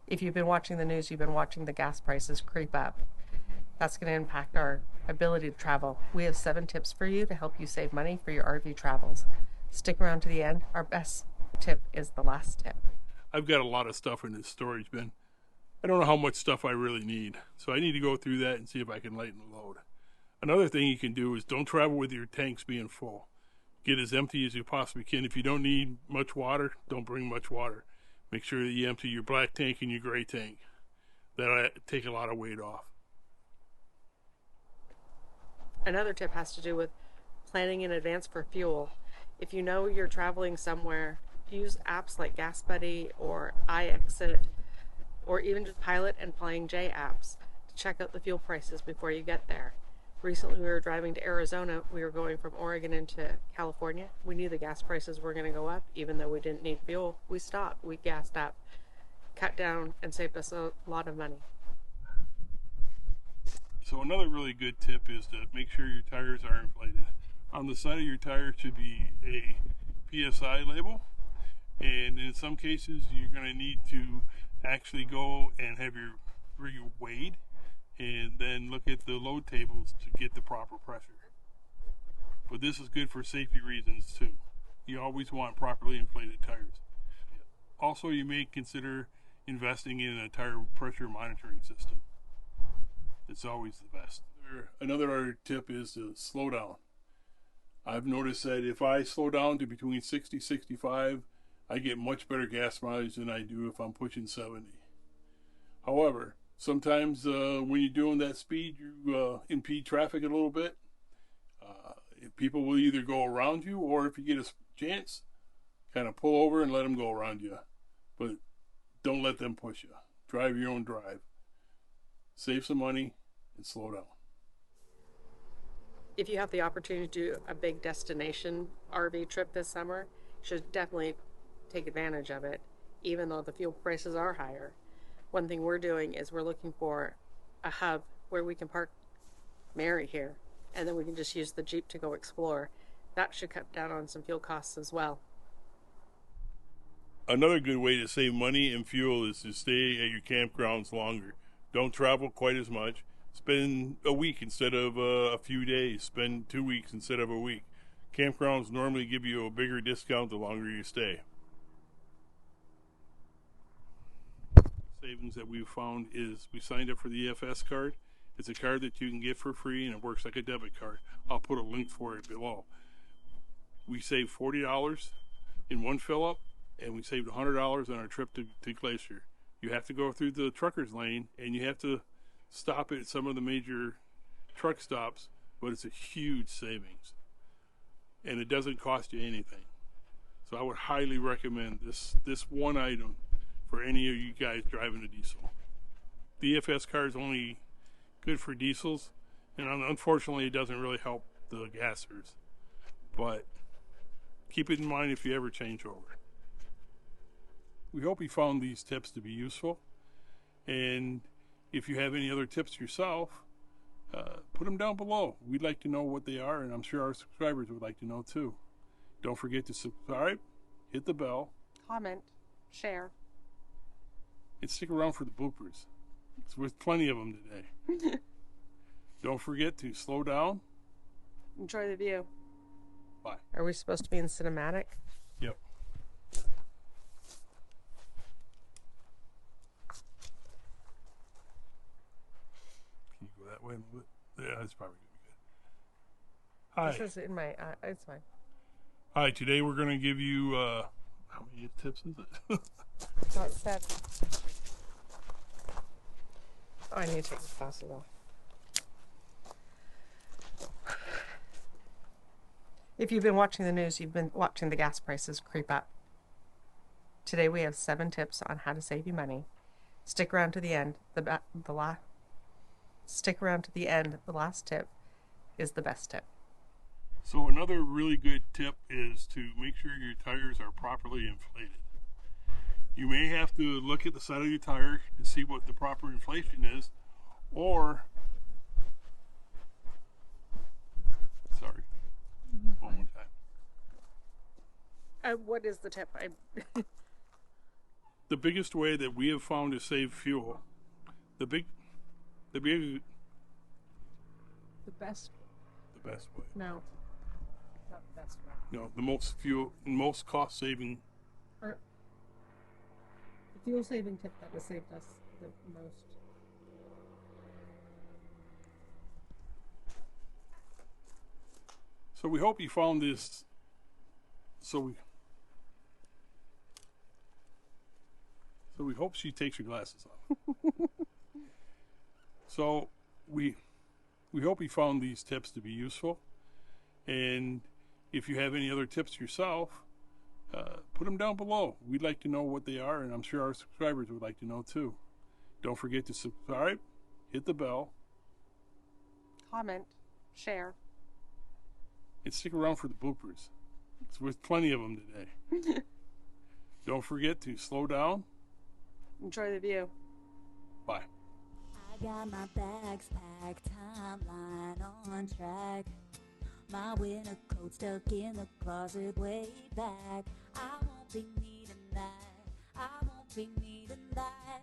If you've been watching the news, you've been watching the gas prices creep up. That's going to impact our ability to travel. We have 7 tips for you to help you save money for your RV travels. Stick around to the end. Our best tip is the last tip. I've got a lot of stuff in this storage bin. I don't know how much stuff I really need, so I need to go through that and see if I can lighten the load. Another thing you can do is don't travel with your tanks being full. Get as empty as you possibly can. If you don't need much water, don't bring much water. Make sure that you empty your black tank and your gray tank. That'll take a lot of weight off. Another tip has to do with planning in advance for fuel. If you know you're traveling somewhere, use apps like Gas Buddy or iExit, or even just Pilot and Flying J apps to check out the fuel prices before you get there. Recently we were driving to Arizona. We were going from Oregon into California. We knew the gas prices were going to go up. Even though we didn't need fuel, we stopped, we gassed up, cut down, and saved us a lot of money. So another really good tip is to make sure your tires are inflated. On the side of your tire should be a PSI label, and in some cases you're going to need to actually go and have your rig weighed and then look at the load tables to get the proper pressure. But this is good for safety reasons too. You always want properly inflated tires. Also, you may consider investing in a tire pressure monitoring system. It's always the best. Another tip is to slow down. I've noticed that if I slow down to between 60 65, I get much better gas mileage than I do if I'm pushing 70. However, sometimes when you're doing that speed, you impede traffic a little bit. People will either go around you, or if you get a chance, kind of pull over and let them go around you. But don't let them push you. Drive your own drive. Save some money and slow down. If you have the opportunity to do a big destination RV trip this summer, you should definitely take advantage of it, even though the fuel prices are higher. One thing we're doing is we're looking for a hub where we can park Mary here, and then we can just use the Jeep to go explore. That should cut down on some fuel costs as well. Another good way to save money and fuel is to stay at your campgrounds longer. Don't travel quite as much. Spend a week instead of a few days. Spend 2 weeks instead of a week. Campgrounds normally give you a bigger discount the longer you stay. Savings that we've found is we signed up for the EFS card. It's a card that you can get for free and it works like a debit card. I'll put a link for it below. We saved $40 in one fill up, and we saved $100 on our trip to Glacier. You have to go through the truckers lane and you have to stop at some of the major truck stops, but it's a huge savings and it doesn't cost you anything. So I would highly recommend this one item for any of you guys driving a diesel. The EFS card is only good for diesels, and unfortunately it doesn't really help the gassers, but keep it in mind if you ever change over. We hope you found these tips to be useful, and if you have any other tips yourself, put them down below. We'd like to know what they are, and I'm sure our subscribers would like to know too. Don't forget to subscribe, hit the bell, Comment, share. and stick around for the bloopers. There's plenty of them today. Don't forget to slow down. Enjoy the view. Bye. Are we supposed to be in cinematic? Yep. Can you go that way a little bit? Yeah, that's probably going to be good. Hi. This is in my, it's fine. Hi, today we're going to give you, how many tips is it? About 7. Oh, I need to take the glasses off. If you've been watching the news, you've been watching the gas prices creep up. Today we have 7 tips on how to save you money. Stick around to the end. Stick around to the end. The last tip is the best tip. So another really good tip is to make sure your tires are properly inflated. You may have to look at the side of your tire to see what the proper inflation is, or, sorry, one more time. What is the tip? the biggest way that we have found to save fuel, the best way. no, not the best way. No, the most cost saving. Or the fuel saving tip that has saved us the most. So we hope you found this. So we hope she takes her glasses off. So we hope you found these tips to be useful, and if you have any other tips yourself, put them down below. We'd like to know what they are, and I'm sure our subscribers would like to know too. Don't forget to subscribe, hit the bell, Comment, share. and stick around for the bloopers. There's plenty of them today. Don't forget to slow down. Enjoy the view. Bye. I got my bags packed, timeline on track. My winter coat stuck in the closet way back. I won't be needing that. I won't be needing that.